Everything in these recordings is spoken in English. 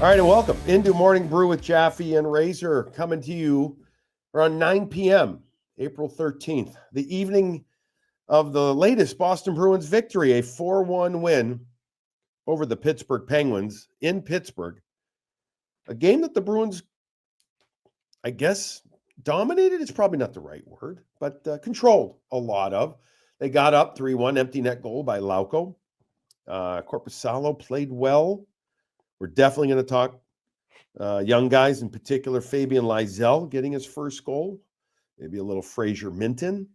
All right, and welcome into Morning Brew with Jaffe and Razor, coming to you around 9 p.m., April 13th, the evening of the latest Boston Bruins victory, a 4-1 win over the Pittsburgh Penguins in Pittsburgh. A game that the Bruins, I guess, dominated is probably not the right word, but controlled a lot of. They got up 3-1, empty net goal by Lauko. Korpisalo played well. We're definitely going to talk young guys, in particular, Fabian Lysell getting his first goal, maybe a little Fraser Minton.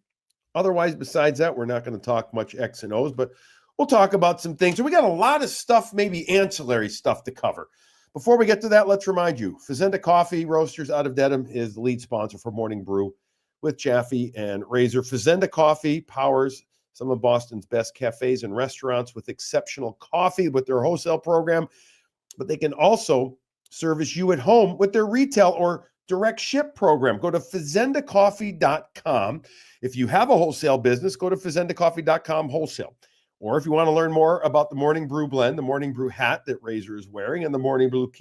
Otherwise, besides that, we're not going to talk much X and O's, but we'll talk about some things. And we got a lot of stuff, maybe ancillary stuff to cover. Before we get to that, let's remind you, Fazenda Coffee Roasters out of Dedham is the lead sponsor for Morning Brew with Jaffe and Razor. Fazenda Coffee powers some of Boston's best cafes and restaurants with exceptional coffee with their wholesale program, but they can also service you at home with their retail or direct ship program. Go to fazendacoffee.com. If you have a wholesale business, go to fazendacoffee.com wholesale. Or if you want to learn more about the Morning Brew blend, the Morning Brew hat that Razor is wearing, and the Morning Brew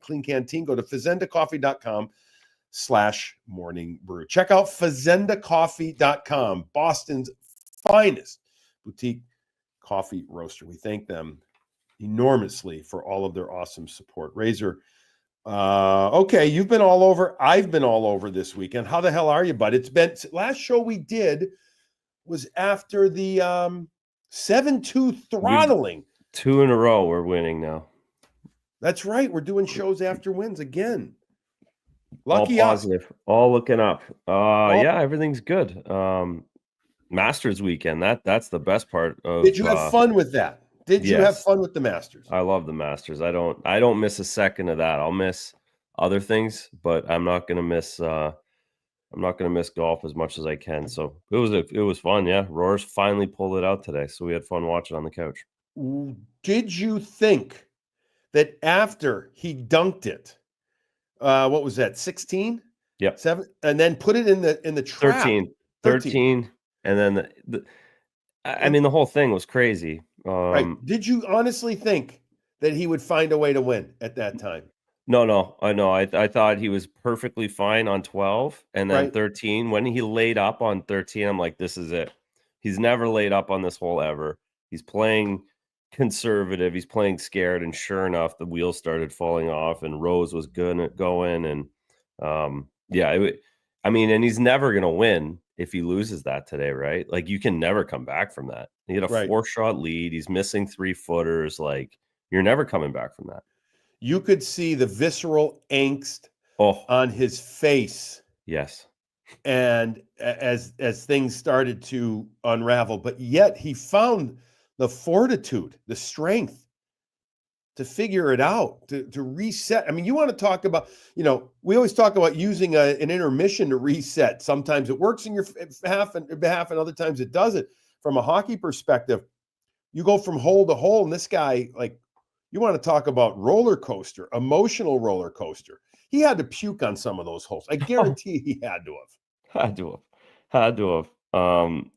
Clean Canteen, go to fazendacoffee.com/morning brew. Check out fazendacoffee.com, Boston's finest boutique coffee roaster. We thank them enormously for all of their awesome support. Razor, okay, you've been all over. I've been all over this weekend. How the hell are you, bud? It's been, last show we did was after the 7-2 throttling. 2 in a row we're winning now. That's right. We're doing shows after wins again. Lucky all positive, us. All looking up. Yeah, everything's good. Masters weekend. That's the best part of. Did you have fun with that? Did you have fun with the Masters? I love the Masters. I don't miss a second of that. I'll miss other things, but I'm not gonna miss golf as much as I can. So it was fun. Yeah, Roars finally pulled it out today, so we had fun watching on the couch. Did you think that after he dunked it, what was that, 16? Yeah, 7, and then put it in the trap? 13, and then the whole thing was crazy. Right. Did you honestly think that he would find a way to win at that time? No. I know. I thought he was perfectly fine on 12, and then 13. When he laid up on 13, I'm like, this is it. He's never laid up on this hole ever. He's playing conservative. He's playing scared, and sure enough, the wheels started falling off, and Rose was good at going, and and he's never gonna win if he loses that today, right? Like, you can never come back from that. He had a 4-shot lead. He's missing 3-footers. Like, you're never coming back from that. You could see the visceral angst on his face. Yes. And as things started to unravel, but yet he found the fortitude, the strength to figure it out, to reset. I mean, you want to talk about, we always talk about using an intermission to reset. Sometimes it works in your behalf, and other times it doesn't. From a hockey perspective, you go from hole to hole, and this guy, like, you want to talk about roller coaster, emotional roller coaster. He had to puke on some of those holes. I guarantee he had to have. Had to have. And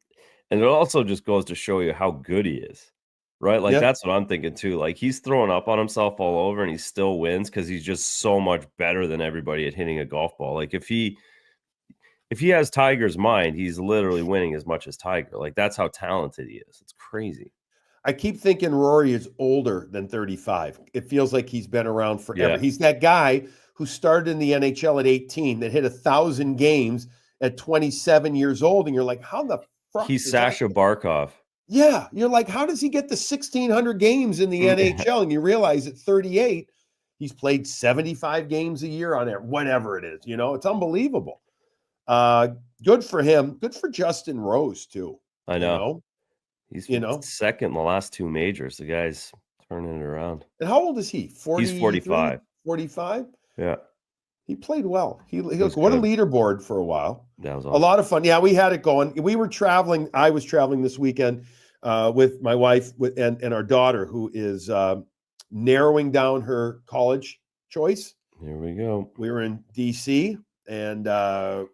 it also just goes to show you how good he is, right? Like, that's what I'm thinking too. Like, he's throwing up on himself all over, and he still wins because he's just so much better than everybody at hitting a golf ball. Like, if he has Tiger's mind, he's literally winning as much as Tiger. Like, that's how talented he is. It's crazy. I keep thinking Rory is older than 35. It feels like he's been around forever. Yeah. He's that guy who started in the NHL at 18 that hit 1,000 games at 27 years old. And you're like, how the fuck? He's Sasha Barkov. Yeah. You're like, how does he get the 1,600 games in the NHL? And you realize at 38, he's played 75 games a year on it, whatever it is. It's unbelievable. Good for him. Good for Justin Rose, too. I know. He's second in the last 2 majors. The guy's turning it around. And how old is he? 40, he's 45. 45? Yeah. He played well. What a leaderboard for a while. That was awesome. A lot of fun. Yeah, we had it going. We were traveling. I was traveling this weekend with my wife and our daughter, who is narrowing down her college choice. Here we go. We were in D.C. and had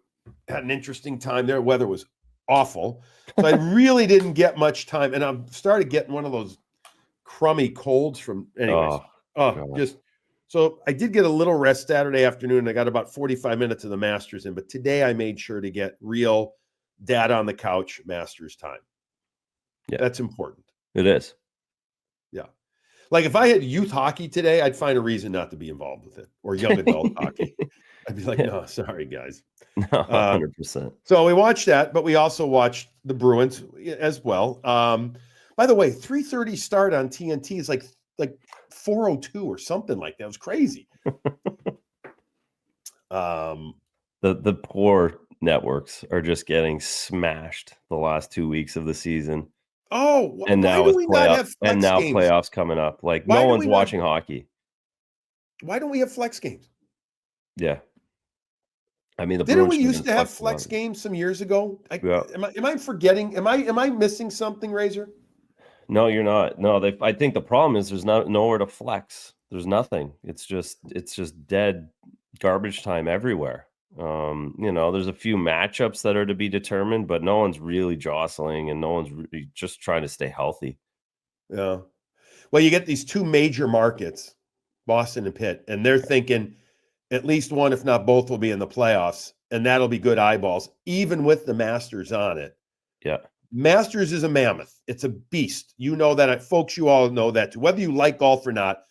an interesting time there. Weather was awful. So I really didn't get much time. And I started getting one of those crummy colds from, anyways. Just So I did get a little rest Saturday afternoon. I got about 45 minutes of the Masters in, but today I made sure to get real dad on the couch Masters time. Yeah. That's important. It is. Yeah. Like if I had youth hockey today, I'd find a reason not to be involved with it, or young adult hockey. I'd be like, no, sorry, guys. No, 100%. So we watched that, but we also watched the Bruins as well. By the way, 3:30 start on TNT is like 4:02 or something like that. It was crazy. The poor networks are just getting smashed the last 2 weeks of the season. Oh, and why now do we not have flex and now games? Playoffs coming up. Like Why no do one's we not- watching hockey. Why don't we have flex games? Yeah. I mean, Didn't Bruins we should have used been to have flexing flex on it. games some years ago? Yeah. Am I forgetting? Am I missing something, Razor? No, you're not. No, I think the problem is there's nowhere to flex. There's nothing. It's just dead garbage time everywhere. There's a few matchups that are to be determined, but no one's really jostling and no one's really just trying to stay healthy. Yeah. Well, you get these two major markets, Boston and Pitt, and they're thinking at least one, if not both, will be in the playoffs, and that'll be good eyeballs, even with the Masters on it. Yeah. Masters is a mammoth. It's a beast. You know that, folks. You all know that too. Whether you like golf or not,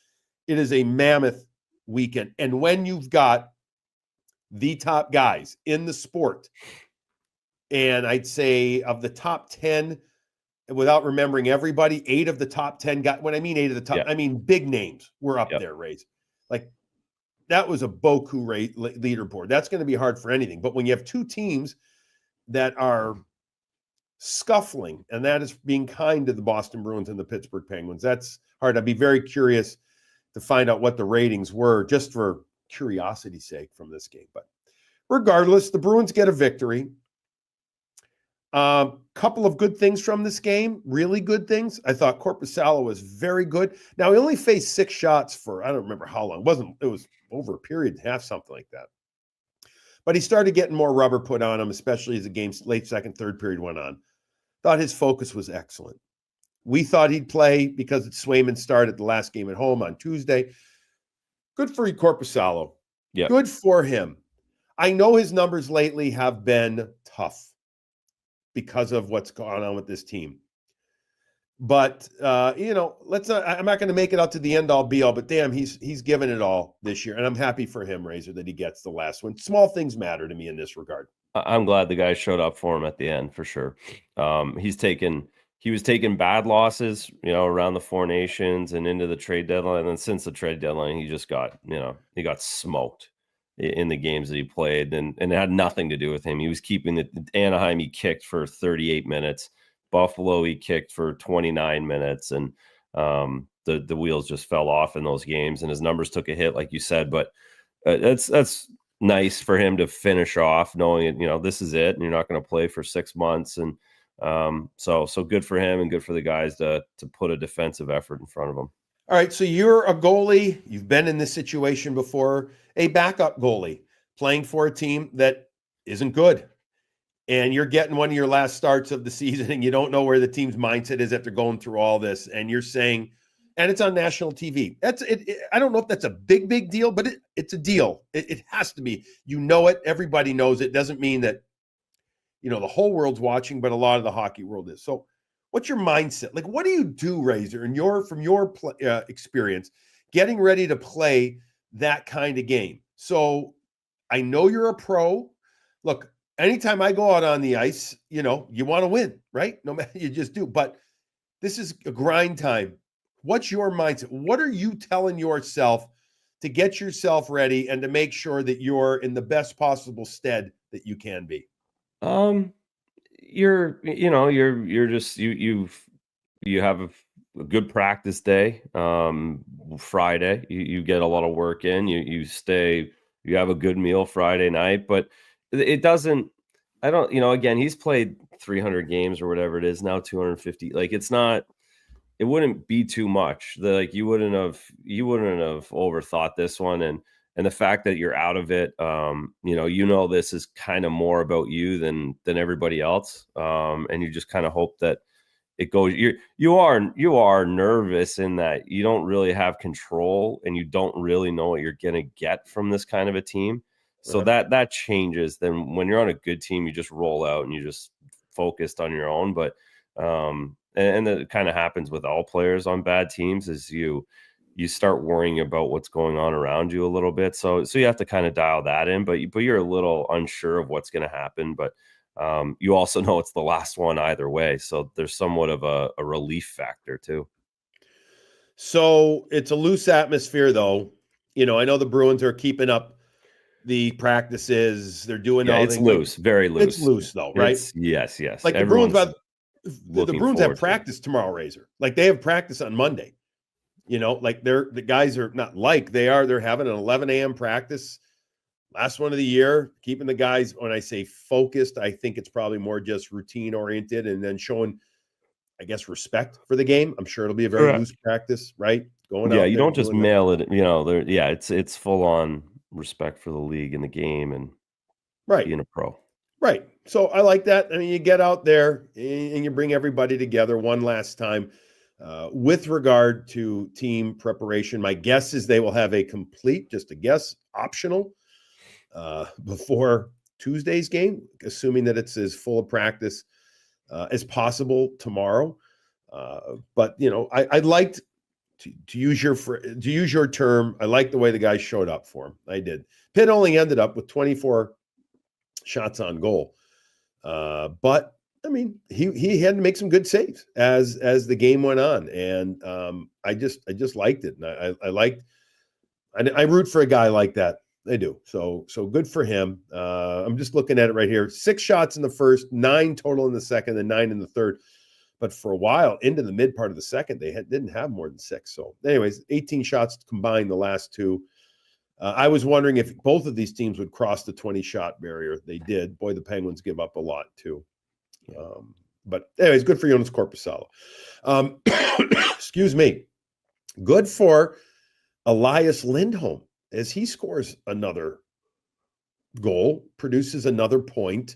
it is a mammoth weekend. And when you've got the top guys in the sport, and I'd say of the top 10, without remembering everybody, 8 of the top 10 guys. When I mean 8 of the top, I mean big names were up there, Rays. Like that was a Boku rate leaderboard. That's going to be hard for anything. But when you have two teams that are scuffling, and that is being kind to the Boston Bruins and the Pittsburgh Penguins, that's hard. I'd be very curious to find out what the ratings were, just for curiosity's sake, from this game. But regardless, the Bruins get a victory. Couple of good things from this game, really good things. I thought Korpisalo was very good. Now, he only faced 6 shots for, I don't remember how long. It was over a period and a half, something like that. But he started getting more rubber put on him, especially as the game's late second, third period went on. Thought his focus was excellent. We thought he'd play because Swayman started the last game at home on Tuesday. Good for Korpisalo. Yeah. Good for him. I know his numbers lately have been tough because of what's going on with this team. But let's not. I'm not going to make it out to the end all be all. But damn, he's given it all this year, and I'm happy for him, Razor, that he gets the last one. Small things matter to me in this regard. I'm glad the guy showed up for him at the end for sure. He was taking bad losses, around the Four Nations and into the trade deadline. And then since the trade deadline, he just got, he got smoked in the games that he played, and it had nothing to do with him. He was keeping the Anaheim. He kicked for 38 minutes. Buffalo, he kicked for 29 minutes, and the wheels just fell off in those games, and his numbers took a hit, like you said. But that's nice for him to finish off, knowing this is it, and you're not going to play for 6 months, and so good for him and good for the guys to put a defensive effort in front of him. All right, so you're a goalie. You've been in this situation before, a backup goalie playing for a team that isn't good. And you're getting one of your last starts of the season, and you don't know where the team's mindset is after going through all this. And you're saying, and it's on national TV. That's it. I don't know if that's a big deal, but it's a deal. It has to be. You know it. Everybody knows it. Doesn't mean that, the whole world's watching, but a lot of the hockey world is. So what's your mindset? Like, what do you do, Razor, from your experience, getting ready to play that kind of game? So I know you're a pro. Look, anytime I go out on the ice, you want to win, right? No matter, you just do. But this is a grind time. What's your mindset? What are you telling yourself to get yourself ready and to make sure that you're in the best possible stead that you can be? You have a good practice day. Friday, you get a lot of work in. You have a good meal Friday night, but it doesn't. I don't. Again, he's played 300 games or whatever it is now, 250. Like it's not. It wouldn't be too much. You wouldn't have overthought this one, and the fact that you're out of it, this is kind of more about you than everybody else, and you just kind of hope that it goes. You are nervous in that you don't really have control and you don't really know what you're gonna get from this kind of a team. So that changes. Then when you're on a good team, you just roll out and you just focused on your own. But and it kind of happens with all players on bad teams is you start worrying about what's going on around you a little bit. So you have to kind of dial that in, but you're a little unsure of what's going to happen. But you also know it's the last one either way. So there's somewhat of a relief factor too. So it's a loose atmosphere though. I know the Bruins are keeping up the practices. They're doing all it's loose, very loose. It's loose though, right? Yes. Like the Bruins have practice tomorrow, Razor. Like they have practice on Monday. Like the guys are not like they're having an 11 a.m. practice, last one of the year, keeping the guys, when I say focused, I think it's probably more just routine oriented and then showing, I guess, respect for the game. I'm sure it'll be a very loose practice, right? Going out. You don't just mail it, it's full on respect for the league and the game and being a pro. Right. So I like that. I mean, you get out there and you bring everybody together one last time. With regard to team preparation, my guess is they will have a complete, just a guess, optional before Tuesday's game, assuming that it's as full of practice as possible tomorrow. But I'd like to use your term. I like the way the guys showed up for him. I did. Pitt only ended up with 24 shots on goal, but I mean, he had to make some good saves as the game went on, and I just liked it, and I root for a guy like that. I do. So good for him. I'm just looking at it right here: 6 shots in the first, 9 total in the second, and 9 in the third. But for a while, into the mid part of the second, they didn't have more than 6. So, anyways, 18 shots combined the last 2. I was wondering if both of these teams would cross the 20-shot barrier. They did. Boy, the Penguins give up a lot too. But anyways, good for Jonas Korpisalo. Excuse me. Good for Elias Lindholm as he scores another goal, produces another point.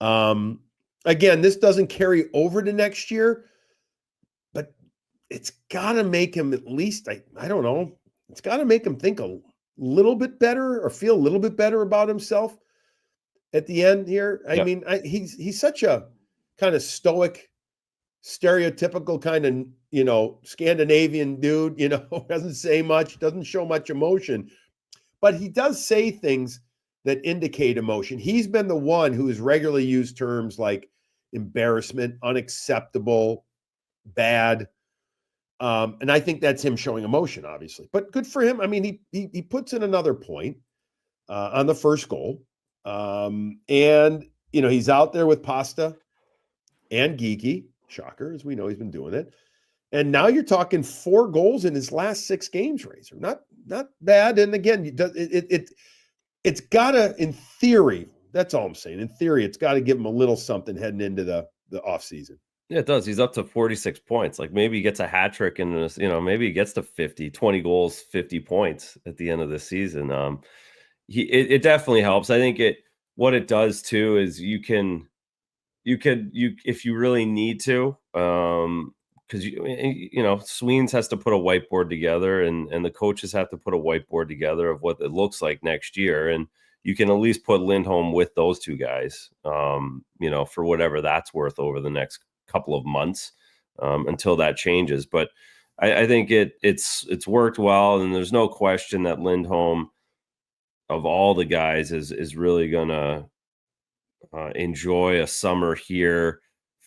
Again, this doesn't carry over to next year, but it's got to make him at least, I don't know, it's got to make him think a little bit better or feel a little bit better about himself at the end here. I mean, he's such a kind of stoic, stereotypical kind of, Scandinavian dude, doesn't say much, doesn't show much emotion, but he does say things that indicate emotion. He's been the one who has regularly used terms like embarrassment, unacceptable, bad. And I think that's him showing emotion, obviously, but good for him. I mean, he puts in another point on the first goal. And he's out there with Pasta and Geekie, shocker, as we know he's been doing it. And now you're talking 4 goals in his last 6 games, Razor. Not bad. And again, it's gotta, in theory, that's all I'm saying. In theory, it's got to give him a little something heading into the off season. Yeah, it does. He's up to 46 points. Like maybe he gets a hat trick and maybe he gets to 20 goals, 50 points at the end of the season. It definitely helps. I think what it does too is you if you really need to, because Sweens has to put a whiteboard together and the coaches have to put a whiteboard together of what it looks like next year, and you can at least put Lindholm with those 2 guys, for whatever that's worth over the next couple of months until that changes. But I think it's worked well, and there's no question that Lindholm, of all the guys, is really gonna enjoy a summer here,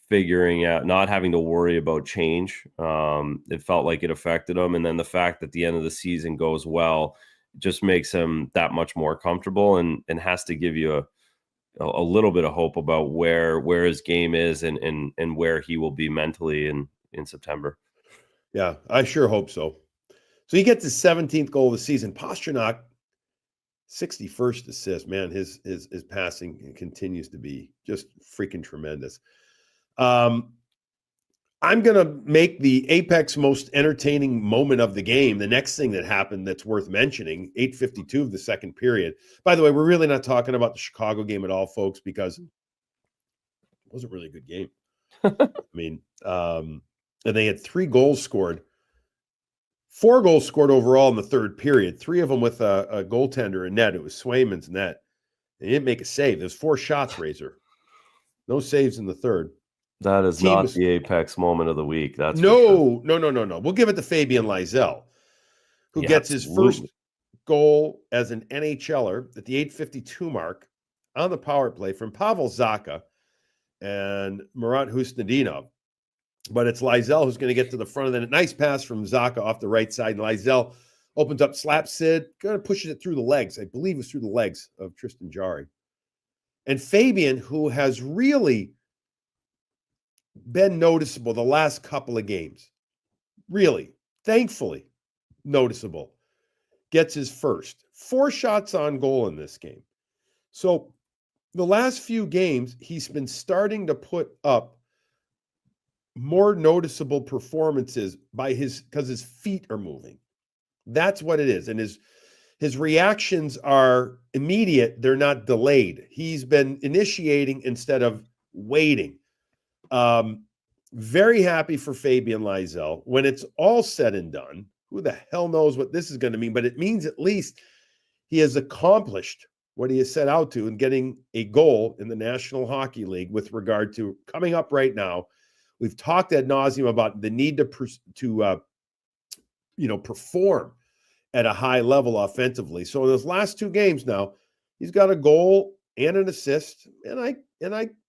figuring out, not having to worry about change. It felt like it affected him, and then the fact that the end of the season goes well just makes him that much more comfortable, and has to give you a little bit of hope about where his game is and where he will be mentally in September. Yeah, I sure hope so. So he gets his 17th goal of the season. Pastrnak, 61st assist. Man, his passing continues to be just freaking tremendous. I'm going to make the apex most entertaining moment of the game. The next thing that happened that's worth mentioning, 8:52 of the second period. By the way, we're really not talking about the Chicago game at all, folks, because it wasn't really a good game. I mean, and they had 3 goals scored. 4 goals scored overall in the third period. 3 of them with a goaltender in net. It was Swayman's net. They didn't make a save. There's 4 shots, Razor. No saves in the third. That is not the apex moment of the week. That's no. We'll give it to Fabian Lysell, who gets his first goal as an NHLer at the 8:52 mark on the power play from Pavel Zacha and Murat Husnudinov. But it's Lysell who's going to get to the front of the net. Nice pass from Zacha off the right side. And Lysell opens up, slaps Sid, kind of pushes it through the legs. I believe it was through the legs of Tristan Jarry. And Fabian, who has really been noticeable the last couple of games, really, thankfully, noticeable, gets his first. 4 shots on goal in this game. So the last few games, he's been starting to put up more noticeable performances because his feet are moving. That's what it is. And his reactions are immediate. They're not delayed. He's been initiating instead of waiting. Very happy for Fabian Lysell. When it's all said and done, who the hell knows what this is going to mean, but it means at least he has accomplished what he has set out to in getting a goal in the National Hockey League with regard to coming up right now. We've talked ad nauseum about the need to perform at a high level offensively. So in those last 2 games now, he's got a goal and an assist, and I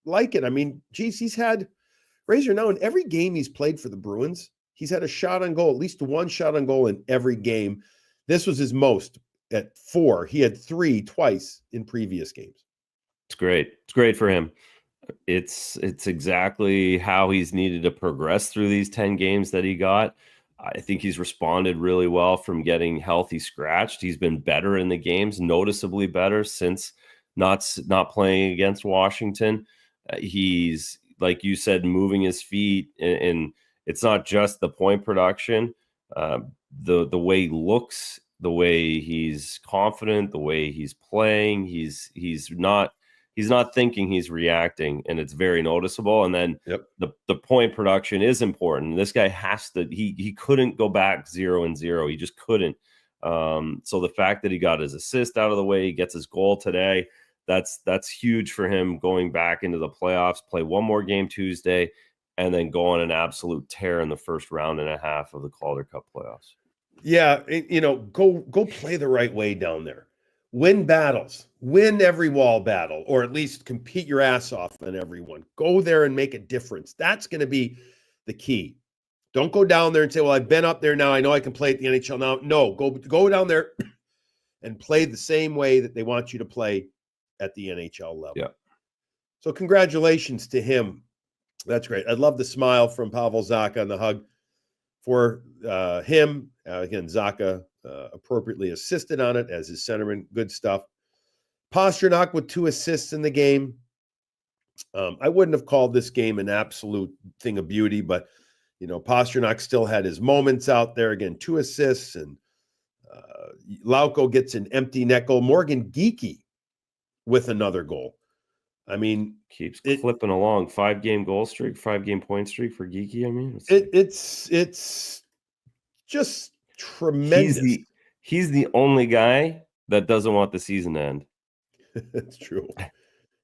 like it. I mean, geez, he's had Razor now in every game he's played for the Bruins. He's had a shot on goal, at least 1 shot on goal in every game. This was his most at 4. He had 3 twice in previous games. It's great. It's great for him. It's exactly how he's needed to progress through these 10 games that he got. I think he's responded really well from getting healthy scratched. He's been better in the games, noticeably better since not playing against Washington. He's, like you said, moving his feet, and it's not just the point production. The way he looks, the way he's confident, the way he's playing, he's not thinking, he's reacting, and it's very noticeable. And then the point production is important. This guy has to, he couldn't go back 0-0. He just couldn't. So the fact that he got his assist out of the way, he gets his goal today, that's huge for him going back into the playoffs, play 1 more game Tuesday, and then go on an absolute tear in the first round and a half of the Calder Cup playoffs. Yeah, go play the right way down there. Win battles, win every wall battle, or at least compete your ass off on everyone. Go there and make a difference. That's going to be the key. Don't go down there and say, well, I've been up there now. I know I can play at the NHL now. No, go down there and play the same way that they want you to play at the NHL level. Yeah. So congratulations to him. That's great. I love the smile from Pavel Zacha and the hug for him. Again, Zacha appropriately assisted on it as his centerman. Good stuff. Pastrnak with 2 assists in the game. I wouldn't have called this game an absolute thing of beauty, but Pastrnak still had his moments out there. Again, 2 assists, and Lauko gets an empty net goal. Morgan Geekie with another goal. I mean, keeps clipping along. 5-game goal streak, 5-game point streak for Geekie. I mean, it's just tremendous. He's the only guy that doesn't want the season to end. That's true.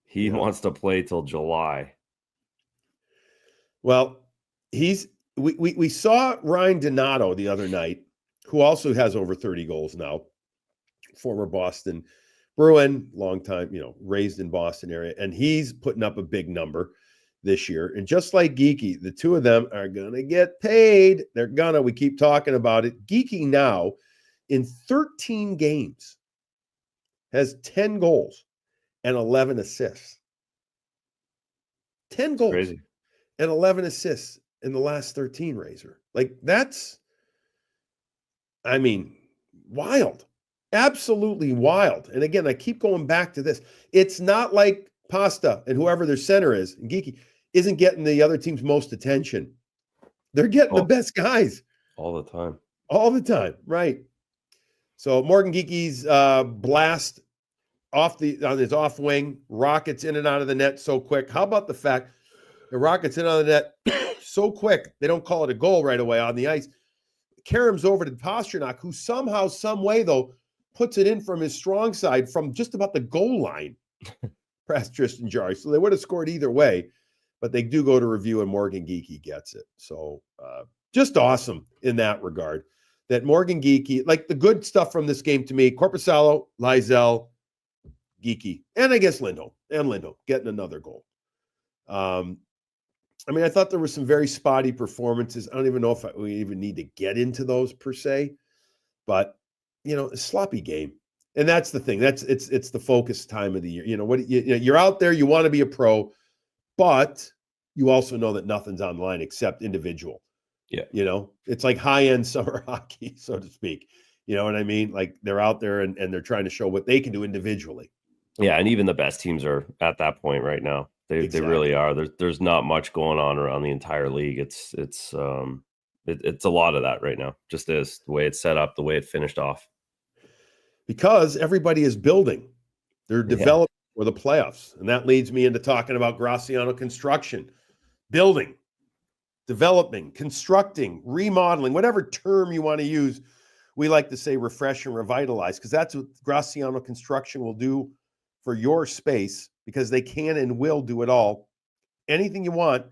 He wants to play till July. Well, we saw Ryan Donato the other night, who also has over 30 goals now, former Boston Bruin, long time, raised in Boston area, and he's putting up a big number this year. And just like Geekie, the 2 of them are going to get paid. We keep talking about it. Geekie now in 13 games has 10 goals and 11 assists. 10 goals Crazy. And 11 assists in the last 13, Razor. That's, wild. Absolutely wild. And again, I keep going back to this. It's not like Pasta and whoever their center is, and Geekie, isn't getting the other team's most attention. They're getting the best guys. All the time. All the time, right. So Morgan Geekie's blast on his off wing, rockets in and out of the net so quick. How about the fact The Rockets in on the net so quick, they don't call it a goal right away on the ice. Karam's over to Pasternak, who somehow, some way, though, puts it in from his strong side from just about the goal line past Tristan Jarry. So they would have scored either way, but they do go to review, and Morgan Geekie gets it. So just awesome in that regard. That Morgan Geekie, like the good stuff from this game to me, Korpisalo, Lysell, Geekie, and I guess Lindholm getting another goal. I mean, I thought there were some very spotty performances. I don't even know if we even need to get into those per se, but a sloppy game. And that's the thing. It's the focus time of the year. You're out there, you want to be a pro, but you also know that nothing's online except individual. Yeah. It's like high-end summer hockey, so to speak. You know what I mean? Like they're out there and they're trying to show what they can do individually. Yeah, and even the best teams are at that point right now. They really are. There's not much going on around the entire league. It's a lot of that right now. Just as the way it's set up, the way it finished off. Because everybody is building. They're developing for the playoffs. And that leads me into talking about Graziano construction. Building, developing, constructing, remodeling, whatever term you want to use. We like to say refresh and revitalize, because that's what Graziano construction will do for your space, because they can and will do it all. Anything you want,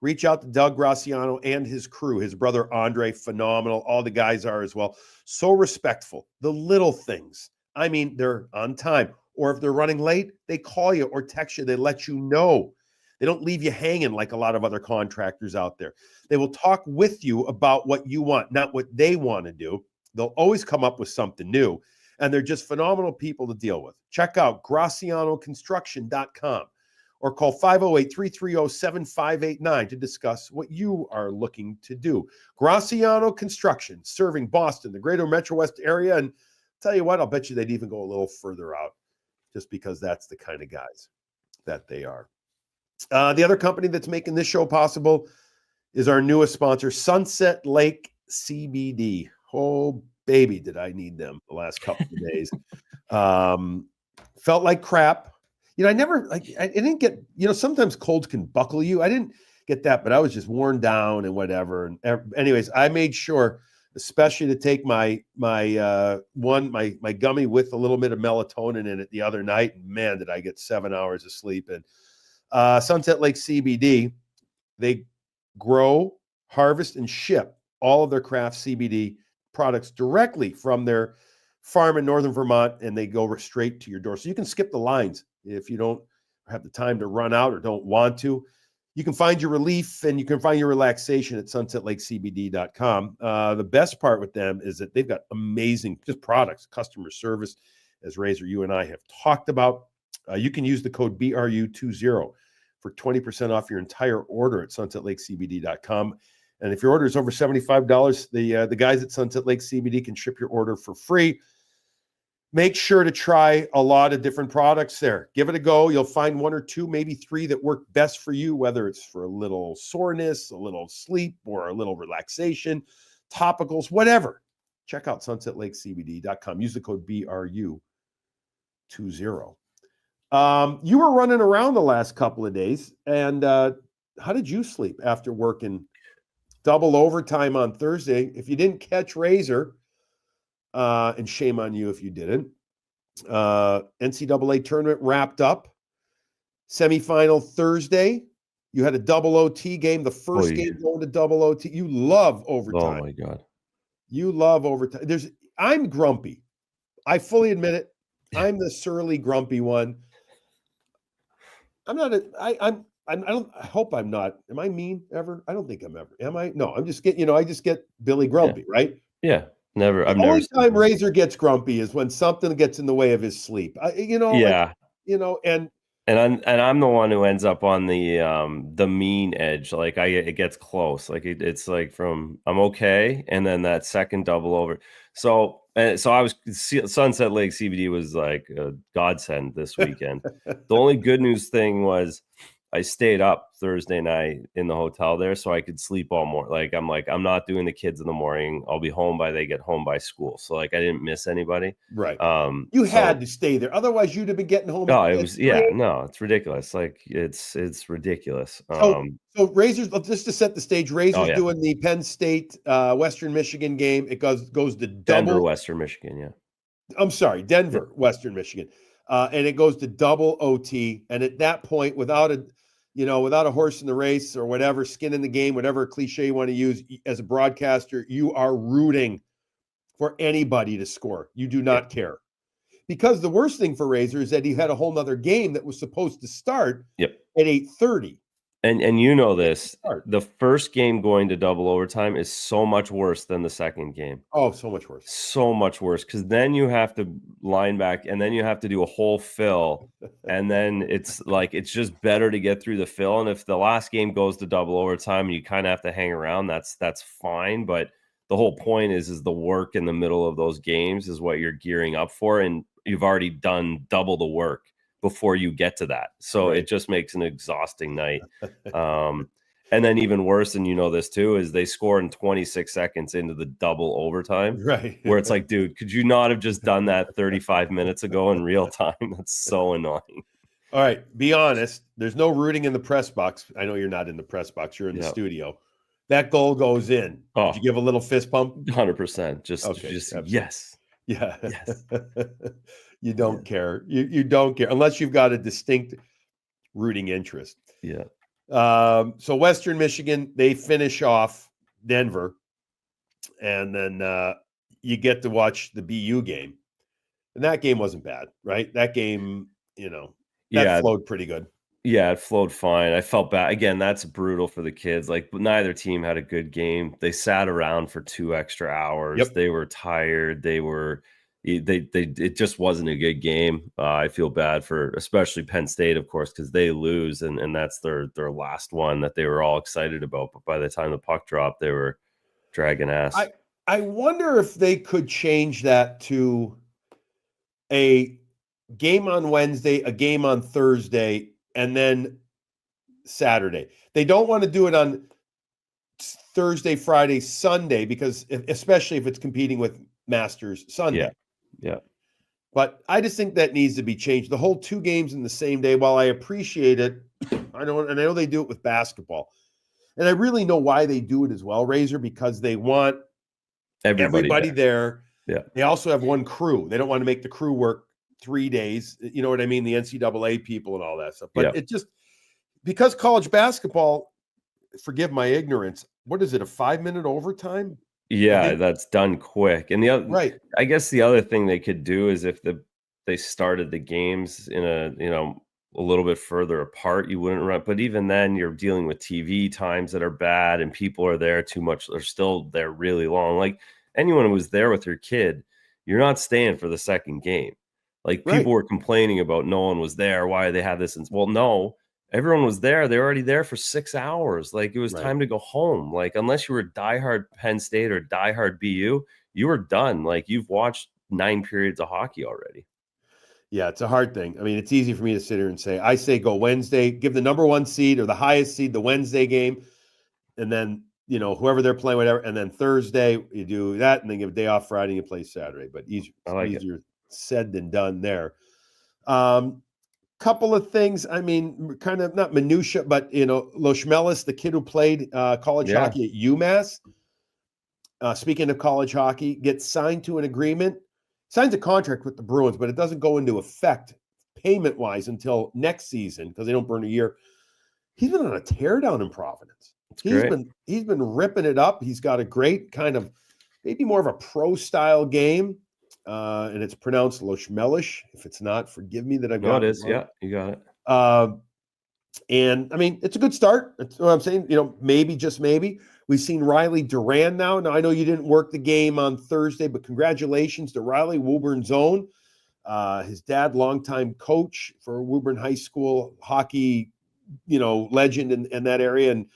reach out to Doug Graziano and his crew. His brother Andre, phenomenal. All the guys are as well. So respectful. The little things. I mean, they're on time. Or if they're running late, they call you or text you. They let you know. They don't leave you hanging like a lot of other contractors out there. They will talk with you about what you want, not what they want to do. They'll always come up with something new. And they're just phenomenal people to deal with. Check out GrazianoConstruction.com or call 508-330-7589 to discuss what you are looking to do. Graziano Construction, serving Boston, the greater Metro West area. And tell you what, I'll bet you they'd even go a little further out, just because that's the kind of guys that they are. The other company that's making this show possible is our newest sponsor, Sunset Lake CBD. Oh, baby, did I need them the last couple of days. Felt like crap. I didn't get, sometimes colds can buckle you. I didn't get that, but I was just worn down and whatever. And anyways, I made sure, especially to take my gummy with a little bit of melatonin in it the other night. And man, did I get 7 hours of sleep. And Sunset Lake CBD, they grow, harvest, and ship all of their craft CBD products directly from their farm in northern Vermont, and they go straight to your door. So you can skip the lines if you don't have the time to run out or don't want to. You can find your relief and you can find your relaxation at sunsetlakecbd.com. The best part with them is that they've got amazing just products, customer service, as Razor, you and I have talked about. You can use the code BRU20 for 20% off your entire order at sunsetlakecbd.com. And if your order is over $75, the guys at Sunset Lake CBD can ship your order for free. Make sure to try a lot of different products there. Give it a go. You'll find one or two, maybe three that work best for you, whether it's for a little soreness, a little sleep, or a little relaxation, topicals, whatever. Check out sunsetlakecbd.com. Use the code BRU20. You were running around the last couple of days, and how did you sleep after working double overtime on Thursday? If you didn't catch Razor, and shame on you if you didn't, NCAA tournament wrapped up. Semifinal Thursday. You had a double OT game, the first game going to double OT. You love overtime. Oh, my God. You love overtime. I'm grumpy. I fully admit it. I'm the surly, grumpy one. I hope I'm not. Am I mean ever? I don't think I'm ever. Am I? No, I'm just getting, I just get Billy grumpy, right? Yeah. Never. The only time Razor gets grumpy is when something gets in the way of his sleep. Yeah. And I'm the one who ends up on the mean edge. Like it gets close. Like it's like from I'm okay, and then that second double over. So I was Sunset Lake CBD was like a godsend this weekend. The only good news thing was I stayed up Thursday night in the hotel there so I could sleep all morning. I'm not doing the kids in the morning. I'll be home they get home by school. So I didn't miss anybody. Right. You had to stay there. Otherwise you'd have been getting home. No, it was, no, it's ridiculous. It's ridiculous. So Razors, just to set the stage, Razors doing the Penn State, Western Michigan game. It goes to Denver, Western Michigan. Yeah. I'm sorry, Denver, Western Michigan. And it goes to double OT. And at that point, without a horse in the race or whatever, skin in the game, whatever cliche you want to use as a broadcaster, you are rooting for anybody to score. You do not care. Because the worst thing for Razor is that he had a whole nother game that was supposed to start at 8:30. And you know this, the first game going to double overtime is so much worse than the second game. Oh, so much worse. So much worse, because then you have to line back, and then you have to do a whole fill, and then it's just better to get through the fill. And if the last game goes to double overtime and you kind of have to hang around, that's fine. But the whole point is the work in the middle of those games is what you're gearing up for, and you've already done double the work before you get to that. So it just makes an exhausting night. And then even worse, and you know this too, is they score in 26 seconds into the double overtime. Right. Where it's like, dude, could you not have just done that 35 minutes ago in real time? That's so annoying. All right. Be honest. There's no rooting in the press box. I know you're not in the press box. You're in the studio. That goal goes in. Did you give a little fist pump? 100%. Just yes. Yeah. Yes. You don't care. You don't care unless you've got a distinct rooting interest. Yeah. So Western Michigan, they finish off Denver, and then you get to watch the BU game. And that game wasn't bad, right? That game, flowed pretty good. Yeah, it flowed fine. I felt bad. Again, that's brutal for the kids. Neither team had a good game. They sat around for 2 extra hours. Yep. They were tired. It just wasn't a good game. I feel bad for especially Penn State, of course, because they lose, and that's their last one that they were all excited about. But by the time the puck dropped, they were dragging ass. I wonder if they could change that to a game on Wednesday, a game on Thursday, and then Saturday. They don't want to do it on Thursday, Friday, Sunday, because especially if it's competing with Masters Sunday. Yeah. But I just think that needs to be changed. The whole 2 games in the same day, while I appreciate it, I know they do it with basketball. And I really know why they do it as well, Razor, because they want everybody there. Yeah. They also have one crew. They don't want to make the crew work 3 days. You know what I mean? The NCAA people and all that stuff. But it just, because college basketball, forgive my ignorance, what is it, a 5-minute overtime? Yeah, that's done quick. And I guess the other thing they could do is if they started the games in a little bit further apart, you wouldn't run. But even then, you're dealing with TV times that are bad, and people are there too much. They're still there really long. Like anyone who was there with your kid, you're not staying for the second game. People were complaining about no one was there. Why they have this? Well, no. Everyone was there. They're already there for 6 hours. It was time to go home. Unless you were diehard Penn State or diehard BU, you were done. You've watched 9 periods of hockey already. Yeah, it's a hard thing. I mean, it's easy for me to sit here and say, I say go Wednesday, give the number 1 seed or the highest seed the Wednesday game, and then, whoever they're playing, whatever, and then Thursday you do that, and then give a day off Friday and you play Saturday. But easier said than done there. Couple of things, I mean, kind of not minutia, but Loshmelis, the kid who played college hockey at UMass, speaking of college hockey, gets signed to an agreement, signs a contract with the Bruins, but it doesn't go into effect payment-wise until next season because they don't burn a year. He's been on a teardown in Providence. He's been ripping it up. He's got a great kind of maybe more of a pro-style game. And it's pronounced Loshmelish. If it's not, forgive me that I've got it. No, it is. Yeah, you got it. And I mean, it's a good start. That's what I'm saying. Maybe, just maybe. We've seen Riley Duran now. Now, I know you didn't work the game on Thursday, but congratulations to Riley, Woburn's own. His dad, longtime coach for Woburn High School hockey, legend in that area. And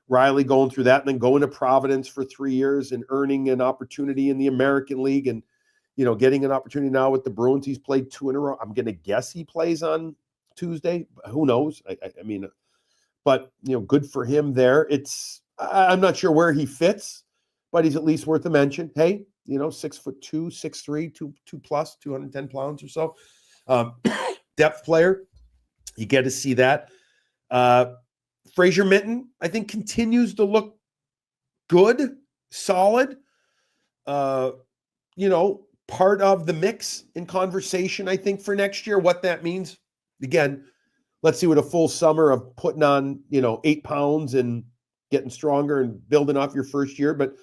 Riley going through that and then going to Providence for 3 years and earning an opportunity in the American League and getting an opportunity now with the Bruins. He's played 2 in a row. I'm going to guess he plays on Tuesday. Who knows? I mean, but good for him there. I'm not sure where he fits, but he's at least worth a mention. Hey, 6'2", 6'3", 2+, 210 pounds or so. Depth player. You get to see that. Fraser Minten, I think, continues to look good, solid. Part of the mix in conversation, I think, for next year. What that means, again, let's see what a full summer of putting on, 8 pounds and getting stronger and building off your first year. But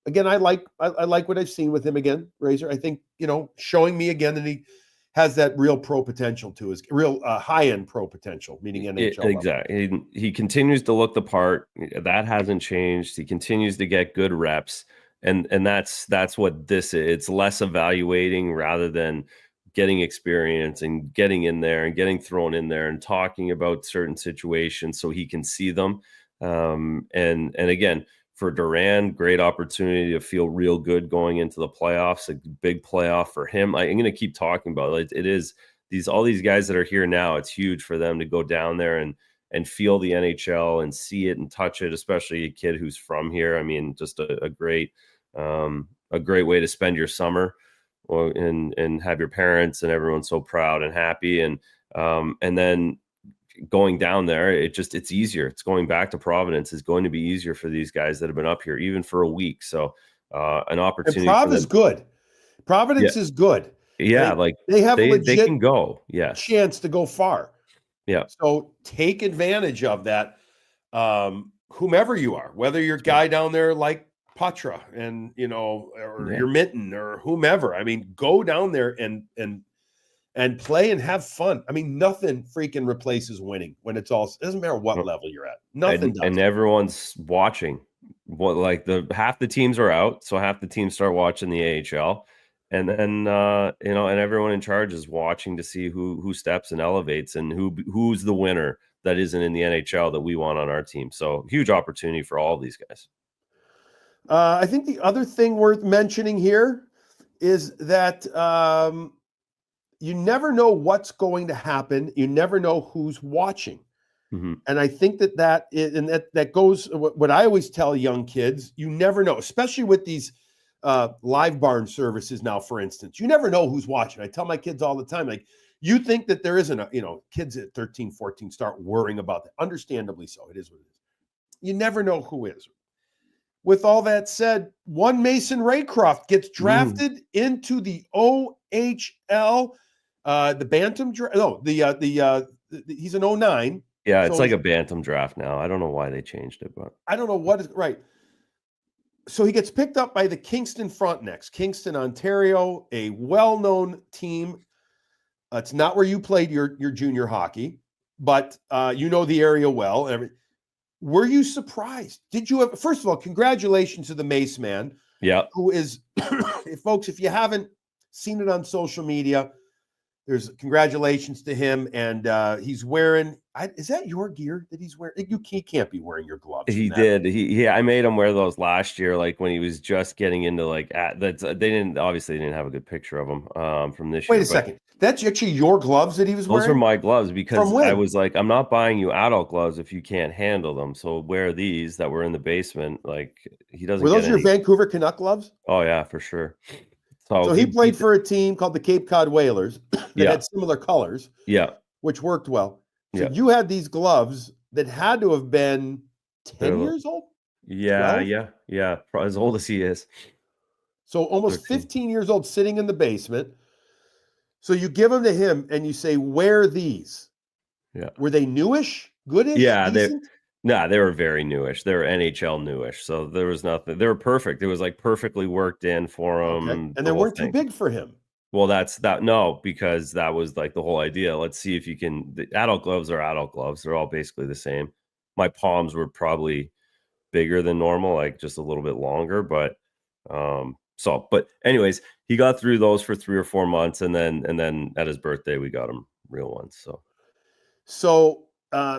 again, I like what I've seen with him again, Razor. I think, showing me again that he has that real pro potential to his real high-end pro potential, meaning NHL. Exactly. He continues to look the part. That hasn't changed. He continues to get good reps. And that's what this is. It's less evaluating rather than getting experience and getting in there and getting thrown in there and talking about certain situations so he can see them. And again, for Duran, great opportunity to feel real good going into the playoffs. A big playoff for him. I'm going to keep talking about it. It is all these guys that are here now. It's huge for them to go down there and feel the NHL and see it and touch it, especially a kid who's from here. I mean, just a great way to spend your summer and have your parents and everyone so proud and happy. And then going down there, it's easier. It's going back to Providence is going to be easier for these guys that have been up here, even for a week. So an opportunity. And is good. Providence is good. Yeah. They have a legit they can go. Yeah. chance to go far. Yeah. So take advantage of that. Whomever you are, whether you're a guy down there like Patra and, or your Minten or whomever. I mean, go down there and play and have fun. I mean, nothing freaking replaces winning when it doesn't matter what level you're at. Nothing does. And everyone's watching. Half the teams are out, so half the teams start watching the AHL. And then and everyone in charge is watching to see who steps and elevates and who's the winner that isn't in the NHL that we want on our team. So huge opportunity for all of these guys. I think the other thing worth mentioning here is that you never know what's going to happen. You never know who's watching. Mm-hmm. And I think that goes what I always tell young kids, you never know, especially with these live barn services now, for instance. You never know who's watching. I tell my kids all the time, like, you think that there isn't kids at 13, 14 start worrying about that. Understandably so. It is what it is. You never know who is. With all that said, one Mason Raycroft gets drafted into the OHL, the Bantam draft. No, he's an 09. Yeah, it's like a Bantam draft now. I don't know why they changed it, but I don't know what is right. So he gets picked up by the Kingston Frontenacs, Kingston, Ontario, a well-known team. It's not where you played your junior hockey, but you know the area well. Were you surprised? Did you have, first of all, congratulations to the Mace man. Yeah. Who is, folks, if you haven't seen it on social media, there's congratulations to him. And he's wearing, is that your gear that he's wearing? He can't be wearing your gloves. He did. I made him wear those last year, like when he was just getting into they didn't have a good picture of him from this year. Wait a second. That's actually your gloves that he was wearing? Those are my gloves because I was like, I'm not buying you adult gloves if you can't handle them. So wear these that were in the basement. Like he doesn't. Were those your Vancouver Canuck gloves? Oh yeah, for sure. So he played for a team called the Cape Cod Whalers that had similar colors. Yeah. Which worked well. So you had these gloves that had to have been 10 years old? Yeah, 12? Yeah. As old as he is. So almost 13. 15 years old, sitting in the basement. So you give them to him and you say, wear these. Yeah. Were they newish? Goodish? Yeah, they were very newish. They were NHL newish. So there was nothing. They were perfect. It was like perfectly worked in for him. Okay. And they weren't too big for him. Well, because that was like the whole idea. Let's see if you can. The adult gloves are adult gloves. They're all basically the same. My palms were probably bigger than normal, like just a little bit longer. But but anyways, he got through those for 3 or 4 months, and then at his birthday we got him real ones. So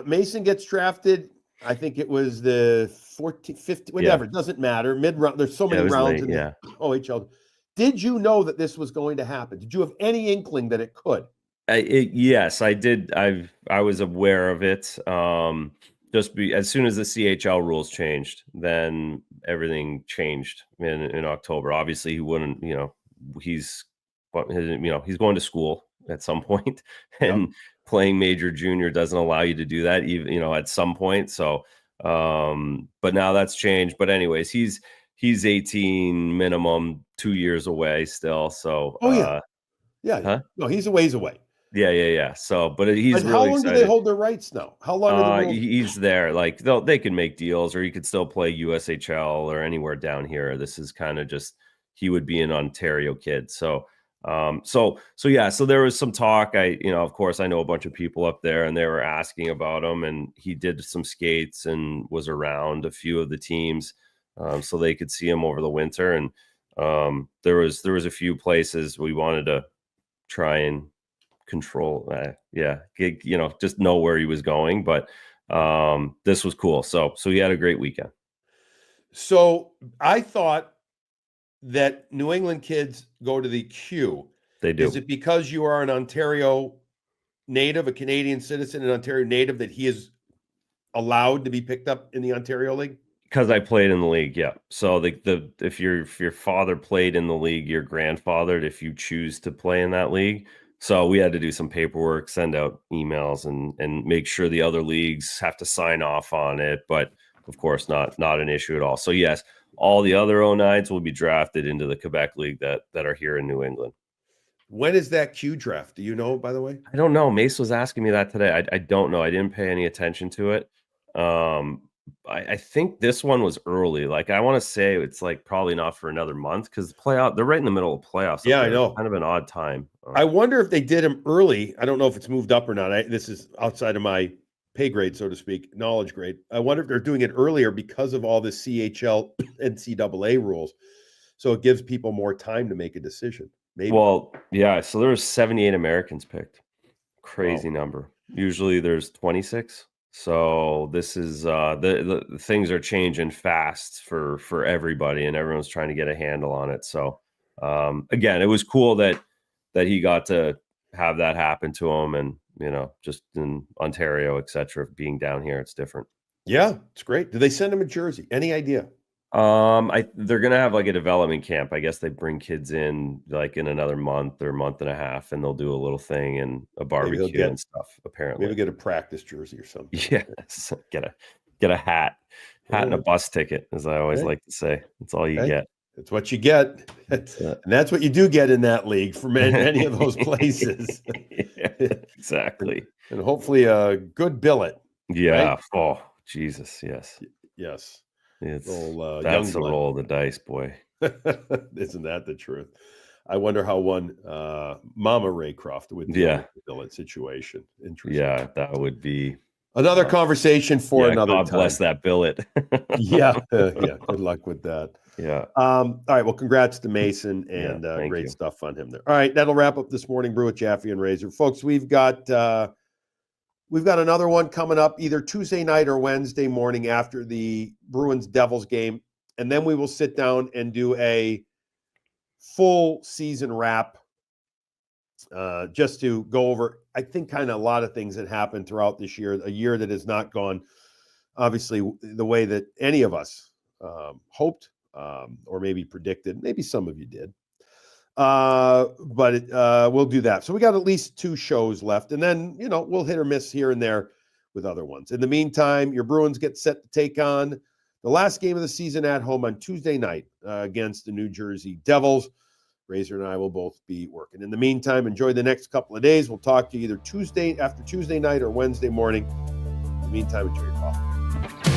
Mason gets drafted. I think it was the 14, 50, whatever. It doesn't matter. Mid-round. There's so many rounds in the OHL. Did you know that this was going to happen? Did you have any inkling that it could? Yes, I did. I was aware of it. as soon as the CHL rules changed, then everything changed in October. Obviously, he wouldn't. He's going to school at some point, and playing major junior doesn't allow you to do that, even at some point. So, but now that's changed. But anyways, he's 18 minimum, 2 years away still. So, Huh? No, he's a ways away. Yeah. So, but he's how really long excited. do they hold their rights now? How long are the rules? He's there. Like they can make deals, or he could still play USHL or anywhere down here. This is kind of just, he would be an Ontario kid. So, so there was some talk. Of course, I know a bunch of people up there, and they were asking about him, and he did some skates and was around a few of the teams, so they could see him over the winter. And there was a few places we wanted to try and control, just know where he was going. But this was cool. So he had a great weekend. So I thought that New England kids go to the Q. They do. Is it because you are an Ontario native, a Canadian citizen, an Ontario native, that he is allowed to be picked up in the Ontario League? Because I played in the league, yeah. So if your father played in the league, you're grandfathered if you choose to play in that league. So we had to do some paperwork, send out emails, and make sure the other leagues have to sign off on it. But of course, not an issue at all. So yes, all the other 09s will be drafted into the Quebec League that are here in New England. When is that Q draft? Do you know, by the way? I don't know. Mace was asking me that today. I don't know. I didn't pay any attention to it. I think this one was early. Like, I want to say it's like probably not for another month, because they're right in the middle of playoffs. Yeah, I know. Kind of an odd time. I wonder if they did him early. I don't know if it's moved up or not. This is outside of my pay grade, so to speak, knowledge grade. I wonder if they're doing it earlier because of all the CHL, NCAA rules. So it gives people more time to make a decision. Maybe. Well, yeah. So there was 78 Americans picked. Crazy number. Usually there's 26. So this is the things are changing fast for everybody, and everyone's trying to get a handle on it. So again, it was cool that he got to have that happen to him, and just in Ontario, etc. Being down here, it's different. Yeah, it's great. Do they send him a jersey? Any idea? They're gonna have like a development camp. I guess they bring kids in like in another month or month and a half, and they'll do a little thing and a barbecue and stuff. Apparently, maybe get a practice jersey or something. Yes, get a hat and a bus ticket, as I always like to say. That's all you get. That's what you get, and that's what you do get in that league from any of those places. Yeah, exactly, and hopefully a good billet. Yeah. Right? Oh, Jesus, yes. That's the roll of the dice, boy. Isn't that the truth? I wonder how one Mama Raycroft would do the billet situation. Interesting. Yeah, that would be another conversation for another God time. Bless that billet. Yeah. Good luck with that. Yeah. All right. Well, congrats to Mason, and great stuff on him there. All right, that'll wrap up this morning brew with Jaffe and Razor, folks. We've got another one coming up either Tuesday night or Wednesday morning after the Bruins Devils game, and then we will sit down and do a full season wrap, just to go over, I think, kind of a lot of things that happened throughout this year, a year that has not gone, obviously, the way that any of us hoped, or maybe predicted. Maybe some of you did. But we'll do that. So we got at least 2 shows left, and then, we'll hit or miss here and there with other ones. In the meantime, your Bruins get set to take on the last game of the season at home on Tuesday night against the New Jersey Devils. Razor and I will both be working. In the meantime, enjoy the next couple of days. We'll talk to you either after Tuesday night or Wednesday morning. In the meantime, enjoy your coffee.